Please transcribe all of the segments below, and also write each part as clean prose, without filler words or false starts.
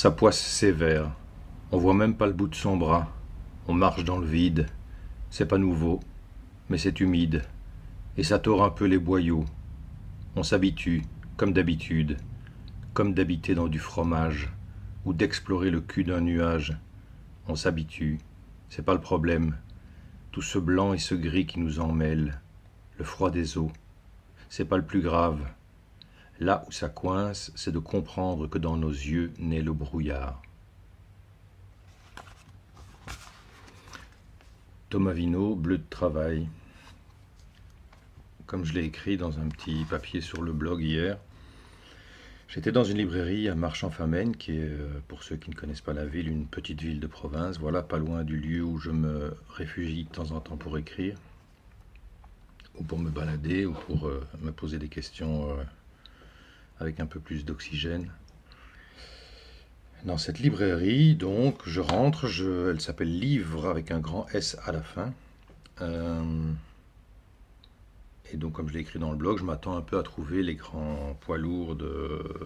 Sa poisse sévère. On voit même pas le bout de son bras. On marche dans le vide. C'est pas nouveau, mais c'est humide. Et ça tord un peu les boyaux. On s'habitue, comme d'habiter dans du fromage, ou d'explorer le cul d'un nuage. On s'habitue, c'est pas le problème. Tout ce blanc et ce gris qui nous emmêle, le froid des eaux, c'est pas le plus grave. Là où ça coince, c'est de comprendre que dans nos yeux naît le brouillard. Thomas Vino, Bleu de travail. Comme je l'ai écrit dans un petit papier sur le blog hier, j'étais dans une librairie à Marchand-Famenne, qui est, pour ceux qui ne connaissent pas la ville, une petite ville de province, voilà, pas loin du lieu où je me réfugie de temps en temps pour écrire, ou pour me balader, ou pour me poser des questions avec un peu plus d'oxygène. Dans cette librairie, donc, je rentre, elle s'appelle Livre avec un grand S à la fin. Et donc, comme je l'ai écrit dans le blog, je m'attends un peu à trouver les grands poids lourds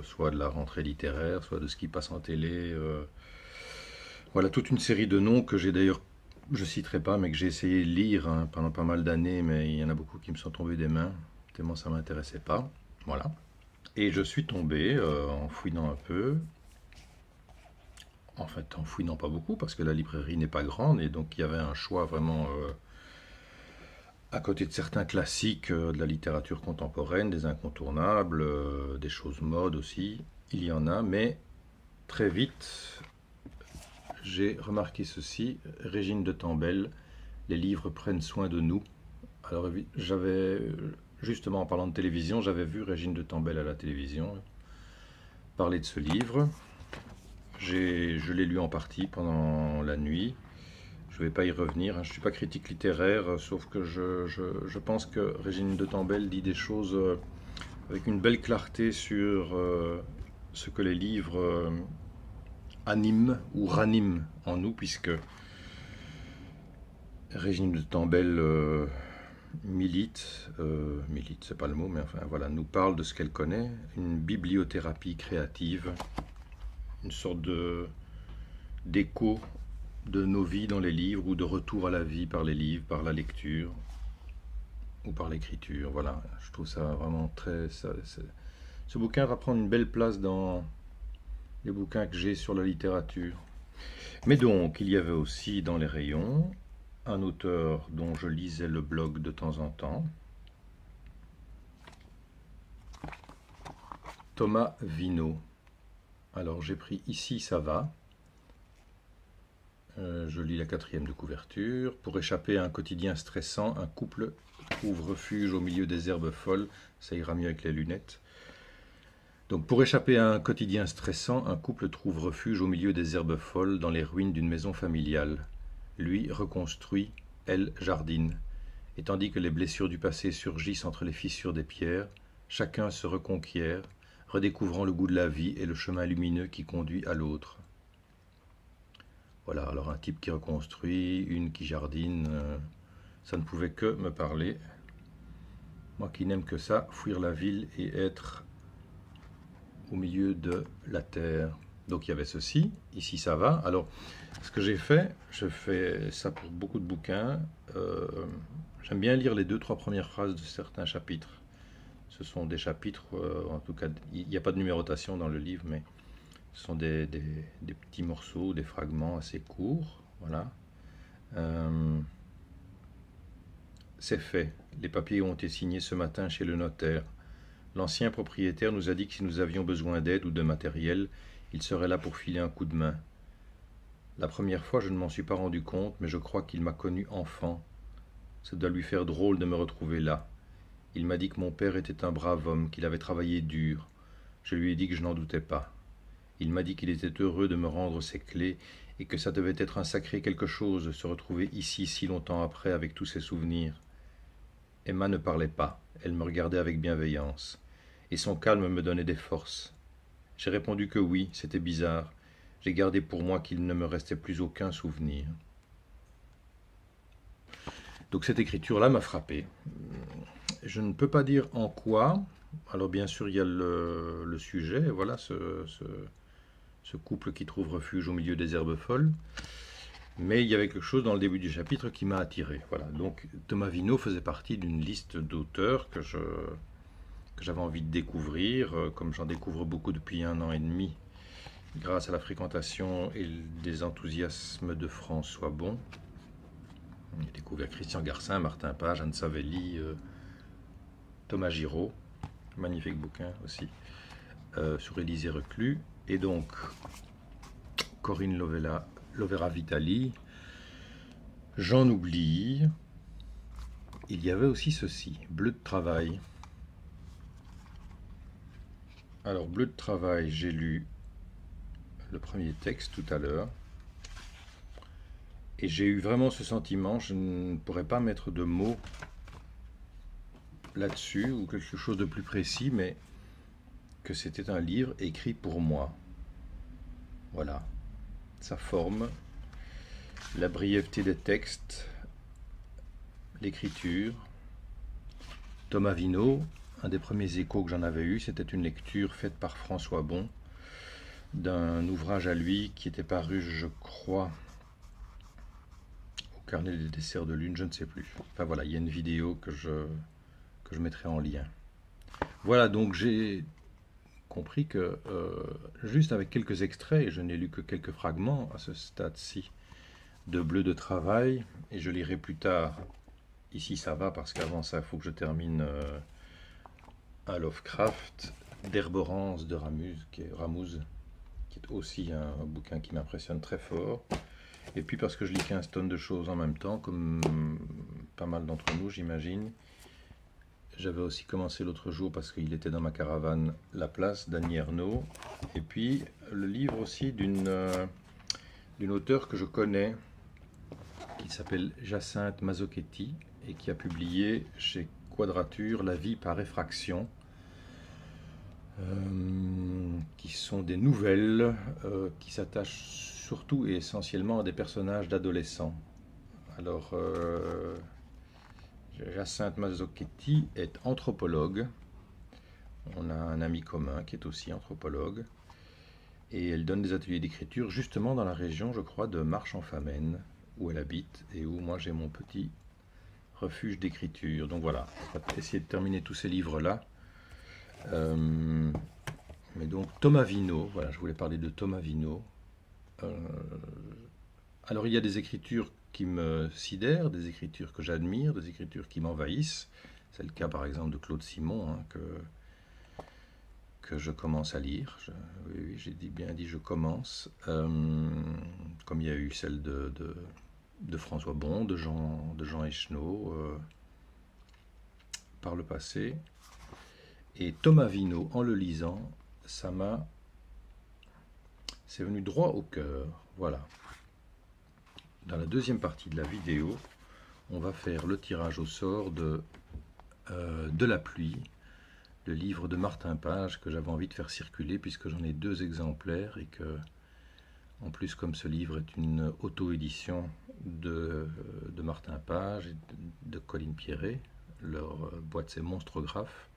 soit de la rentrée littéraire, soit de ce qui passe en télé. Voilà, toute une série de noms que j'ai d'ailleurs, je ne citerai pas, mais que j'ai essayé de lire pendant pas mal d'années, mais il y en a beaucoup qui me sont tombés des mains, tellement ça ne m'intéressait pas. Voilà. Et je suis tombé, en fouinant un peu, en fait en fouinant pas beaucoup, parce que la librairie n'est pas grande, et donc il y avait un choix vraiment... à côté de certains classiques de la littérature contemporaine, des incontournables, des choses modes aussi, il y en a, mais très vite, j'ai remarqué ceci, Régine de Tambel, les livres prennent soin de nous. Alors j'avais, justement en parlant de télévision, j'avais vu Régine de Tambel à la télévision parler de ce livre. Je l'ai lu en partie pendant la nuit. Je ne vais pas y revenir, je ne suis pas critique littéraire, sauf que je pense que Régine de Tambel dit des choses avec une belle clarté sur ce que les livres animent ou raniment en nous, puisque Régine de Tambel milite, c'est pas le mot, mais enfin voilà, nous parle de ce qu'elle connaît, une bibliothérapie créative, une sorte d'écho de nos vies dans les livres, ou de retour à la vie par les livres, par la lecture ou par l'écriture. Voilà, je trouve ça vraiment très... Ce bouquin va prendre une belle place dans les bouquins que j'ai sur la littérature. Mais donc, il y avait aussi dans les rayons un auteur dont je lisais le blog de temps en temps, Thomas Vino. Alors j'ai pris Ici ça va. Je lis la 4e de couverture. Pour échapper à un quotidien stressant, un couple trouve refuge au milieu des herbes folles. Ça ira mieux avec les lunettes. Donc, pour échapper à un quotidien stressant, un couple trouve refuge au milieu des herbes folles dans les ruines d'une maison familiale. Lui reconstruit, elle jardine. Et tandis que les blessures du passé surgissent entre les fissures des pierres, chacun se reconquiert, redécouvrant le goût de la vie et le chemin lumineux qui conduit à l'autre. Voilà, alors un type qui reconstruit, une qui jardine, ça ne pouvait que me parler. Moi qui n'aime que ça, fuir la ville et être au milieu de la terre. Donc il y avait ceci, Ici ça va. Alors, ce que j'ai fait, je fais ça pour beaucoup de bouquins. J'aime bien lire les 2-3 premières phrases de certains chapitres. Ce sont des chapitres, en tout cas, il n'y a pas de numérotation dans le livre, mais ce sont des petits morceaux, des fragments assez courts. Voilà. C'est fait. Les papiers ont été signés ce matin chez le notaire. L'ancien propriétaire nous a dit que si nous avions besoin d'aide ou de matériel, il serait là pour filer un coup de main. La première fois, je ne m'en suis pas rendu compte, mais je crois qu'il m'a connu enfant. Ça doit lui faire drôle de me retrouver là. Il m'a dit que mon père était un brave homme, qu'il avait travaillé dur. Je lui ai dit que je n'en doutais pas. Il m'a dit qu'il était heureux de me rendre ses clés et que ça devait être un sacré quelque chose de se retrouver ici si longtemps après avec tous ses souvenirs. Emma ne parlait pas, elle me regardait avec bienveillance, et son calme me donnait des forces. J'ai répondu que oui, c'était bizarre. J'ai gardé pour moi qu'il ne me restait plus aucun souvenir. Donc cette écriture-là m'a frappé. Je ne peux pas dire en quoi. Alors bien sûr, il y a le sujet, voilà, ce couple qui trouve refuge au milieu des herbes folles. Mais il y avait quelque chose dans le début du chapitre qui m'a attiré. Voilà. Donc Tomavino faisait partie d'une liste d'auteurs que j'avais envie de découvrir, comme j'en découvre beaucoup depuis 1 an et demi, grâce à la fréquentation et des enthousiasmes de François Bon. J'ai découvert Christian Garcin, Martin Page, Anne Savelli, Thomas Giraud, magnifique bouquin aussi, sur Élisée Reclus, et donc Corinne Lovera Vitali, j'en oublie. Il y avait aussi ceci, Bleu de travail. Alors, Bleu de travail, j'ai lu le premier texte tout à l'heure, et j'ai eu vraiment ce sentiment, je ne pourrais pas mettre de mots là-dessus, ou quelque chose de plus précis, mais que c'était un livre écrit pour moi. Voilà, sa forme, la brièveté des textes, l'écriture. Tomavino, un des premiers échos que j'en avais eu, c'était une lecture faite par François Bon, d'un ouvrage à lui qui était paru, je crois, au Carnet des desserts de lune, je ne sais plus. Enfin voilà, il y a une vidéo que je mettrai en lien. Voilà, donc j'ai compris que juste avec quelques extraits, et je n'ai lu que quelques fragments à ce stade-ci, de Bleu de travail, et je lirai plus tard, ici ça va parce qu'avant ça il faut que je termine un Lovecraft, d'Herborance de Ramuz, qui est aussi un bouquin qui m'impressionne très fort, et puis parce que je lis 15 tonnes de choses en même temps, comme pas mal d'entre nous j'imagine. J'avais aussi commencé l'autre jour, parce qu'il était dans ma caravane, La Place d'Annie Ernaux, et puis le livre aussi d'une auteure que je connais, qui s'appelle Jacinthe Mazzochetti, et qui a publié chez Quadrature La vie par effraction, qui sont des nouvelles qui s'attachent surtout et essentiellement à des personnages d'adolescents. Alors, Jacinthe Mazzochetti est anthropologue. On a un ami commun qui est aussi anthropologue. Et elle donne des ateliers d'écriture justement dans la région, je crois, de Marche-en-Famenne, où elle habite et où moi j'ai mon petit refuge d'écriture. Donc voilà, on va essayer de terminer tous ces livres-là. Mais donc Tomavino, voilà, je voulais parler de Tomavino. Alors il y a des écritures qui me sidèrent, des écritures que j'admire, des écritures qui m'envahissent. C'est le cas par exemple de Claude Simon, hein, que je commence à lire. Oui, j'ai bien dit je commence. Comme il y a eu celle de François Bon, de Jean Echenoz par le passé. Et Tomavino, en le lisant, c'est venu droit au cœur. Voilà. Dans la deuxième partie de la vidéo, on va faire le tirage au sort de La pluie, le livre de Martin Page que j'avais envie de faire circuler puisque j'en ai 2 exemplaires et que, en plus, comme ce livre est une auto-édition de Martin Page et de Colline Pierret, leur boîte c'est Monstrographe,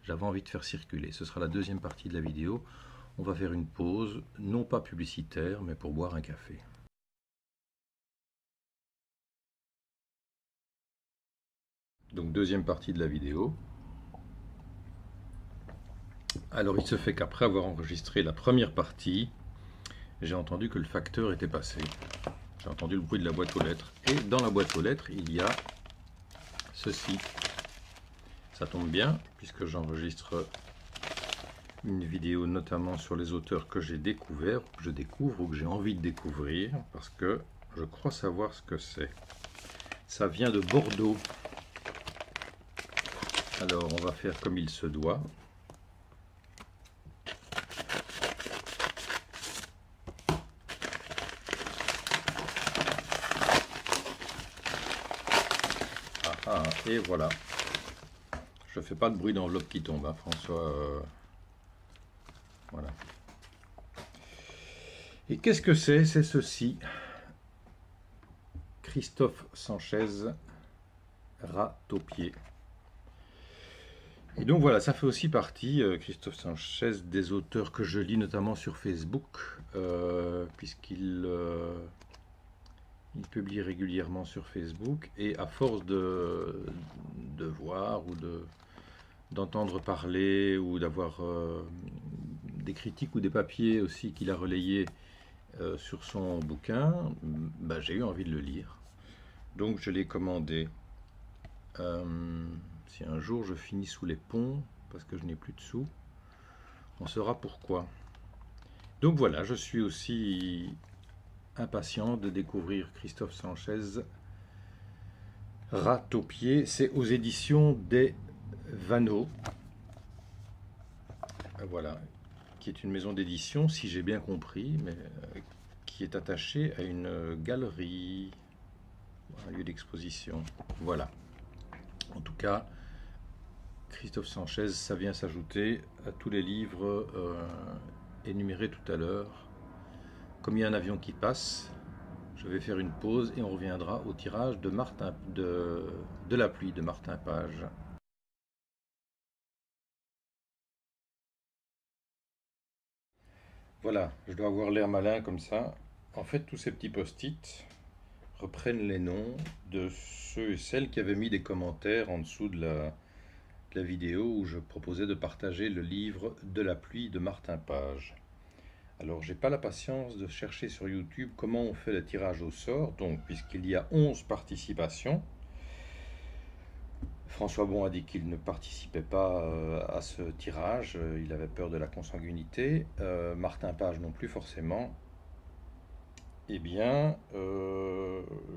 j'avais envie de faire circuler. Ce sera la deuxième partie de la vidéo. On va faire une pause, non pas publicitaire, mais pour boire un café. Donc deuxième partie de la vidéo. Alors il se fait qu'après avoir enregistré la première partie, j'ai entendu que le facteur était passé. J'ai entendu le bruit de la boîte aux lettres. Et dans la boîte aux lettres, il y a ceci. Ça tombe bien, puisque j'enregistre une vidéo notamment sur les auteurs que j'ai découverts, que je découvre ou que j'ai envie de découvrir, parce que je crois savoir ce que c'est. Ça vient de Bordeaux. Alors on va faire comme il se doit. Et voilà. Je fais pas de bruit d'enveloppe qui tombe, hein, François. Voilà. Et qu'est-ce que c'est? C'est ceci. Christophe Sanchez, Rat au pied. Et donc voilà, ça fait aussi partie, Christophe Sanchez, des auteurs que je lis notamment sur Facebook, puisqu'il il publie régulièrement sur Facebook, et à force de voir ou d'entendre parler ou d'avoir des critiques ou des papiers aussi qu'il a relayés sur son bouquin, bah, j'ai eu envie de le lire. Donc je l'ai commandé. Si un jour je finis sous les ponts, parce que je n'ai plus de sous, on saura pourquoi. Donc voilà, je suis aussi impatient de découvrir Christophe Sanchez, Rat aux pieds. C'est aux éditions des Vanneaux. Voilà, qui est une maison d'édition, si j'ai bien compris, mais qui est attachée à une galerie, un lieu d'exposition. Voilà. En tout cas, Christophe Sanchez, ça vient s'ajouter à tous les livres énumérés tout à l'heure. Comme il y a un avion qui passe, je vais faire une pause et on reviendra au tirage de La pluie de Martin Page. Voilà, je dois avoir l'air malin comme ça. En fait, tous ces petits post-it reprennent les noms de ceux et celles qui avaient mis des commentaires en dessous de la vidéo où je proposais de partager le livre de La pluie de Martin Page. Alors, j'ai pas la patience de chercher sur YouTube comment on fait le tirage au sort. Donc, puisqu'il y a 11 participations, François Bon a dit qu'il ne participait pas à ce tirage. Il avait peur de la consanguinité. Martin Page non plus forcément. Eh bien,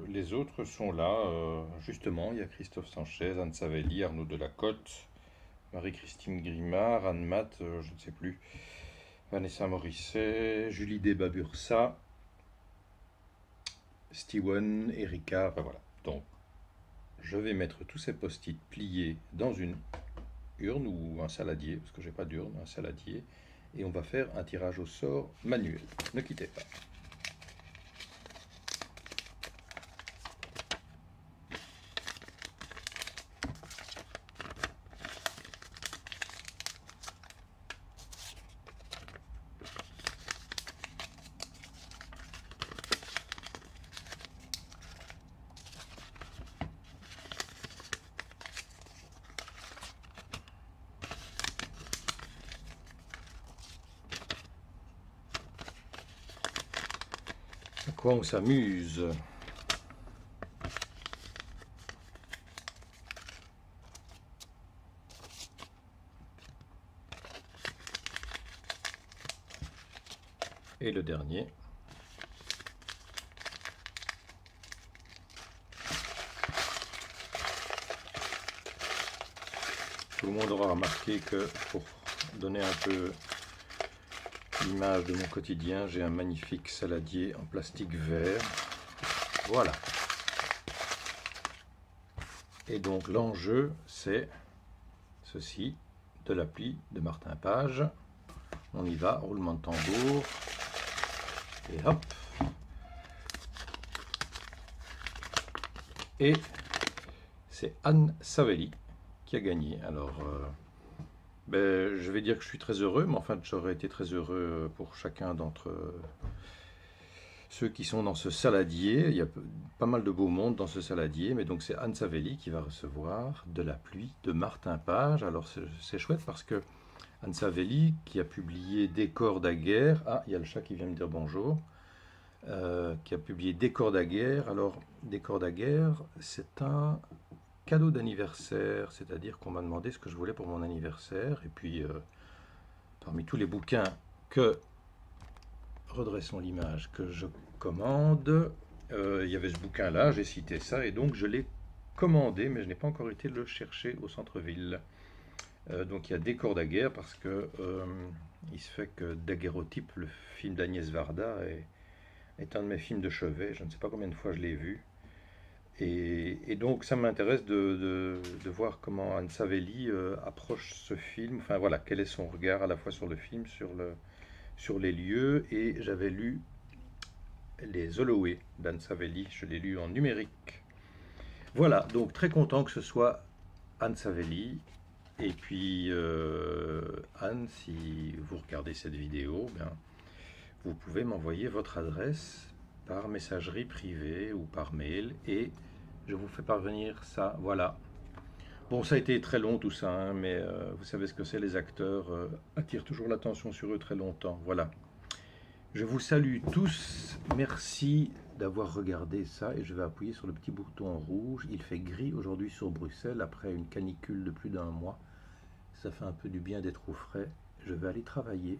les autres sont là. Justement, il y a Christophe Sanchez, Anne Savelli, Arnaud Delacote, Marie-Christine Grimard, Anne Matt, je ne sais plus, Vanessa Morisset, Julie Desbabursa, Steven, Erika, enfin voilà. Donc, je vais mettre tous ces post-it pliés dans une urne ou un saladier, parce que j'ai pas d'urne, un saladier, et on va faire un tirage au sort manuel. Ne quittez pas. À quoi on s'amuse? Et le dernier. Tout le monde aura remarqué que pour donner un peu l'image de mon quotidien, j'ai un magnifique saladier en plastique vert. Voilà. Et donc l'enjeu, c'est ceci, de l'appli de Martin Page. On y va, roulement de tambour. Et hop. Et c'est Anne Savelli qui a gagné. Alors, je vais dire que je suis très heureux, mais enfin, j'aurais été très heureux pour chacun d'entre ceux qui sont dans ce saladier. Il y a pas mal de beau monde dans ce saladier, mais donc c'est Anne Savelli qui va recevoir de la pluie de Martin Page. Alors, c'est chouette parce que Anne Savelli, qui a publié Décor daguerre, ah, il y a le chat qui vient me dire bonjour, qui a publié Décor daguerre. Alors, Décor daguerre, c'est un cadeau d'anniversaire, c'est-à-dire qu'on m'a demandé ce que je voulais pour mon anniversaire, et puis parmi tous les bouquins que, redressons l'image, que je commande, il y avait ce bouquin-là, j'ai cité ça, et donc je l'ai commandé, mais je n'ai pas encore été le chercher au centre-ville. Donc il y a Décor daguerre, parce que il se fait que Daguerreotype, le film d'Agnès Varda, est un de mes films de chevet, je ne sais pas combien de fois je l'ai vu. Et donc ça m'intéresse de voir comment Anne Savelli approche ce film, enfin voilà, quel est son regard à la fois sur le film, sur les lieux, et j'avais lu Les Holloway d'Anne Savelli, je l'ai lu en numérique. Voilà, donc très content que ce soit Anne Savelli, Et puis, Anne, si vous regardez cette vidéo, bien, vous pouvez m'envoyer votre adresse par messagerie privée ou par mail et je vous fais parvenir ça. Voilà. Bon, ça a été très long tout ça, hein, mais vous savez ce que c'est, les acteurs attirent toujours l'attention sur eux très longtemps. Voilà. Je vous salue tous. Merci d'avoir regardé ça et je vais appuyer sur le petit bouton rouge. Il fait gris aujourd'hui sur Bruxelles après une canicule de plus d'1 mois. Ça fait un peu du bien d'être au frais. Je vais aller travailler.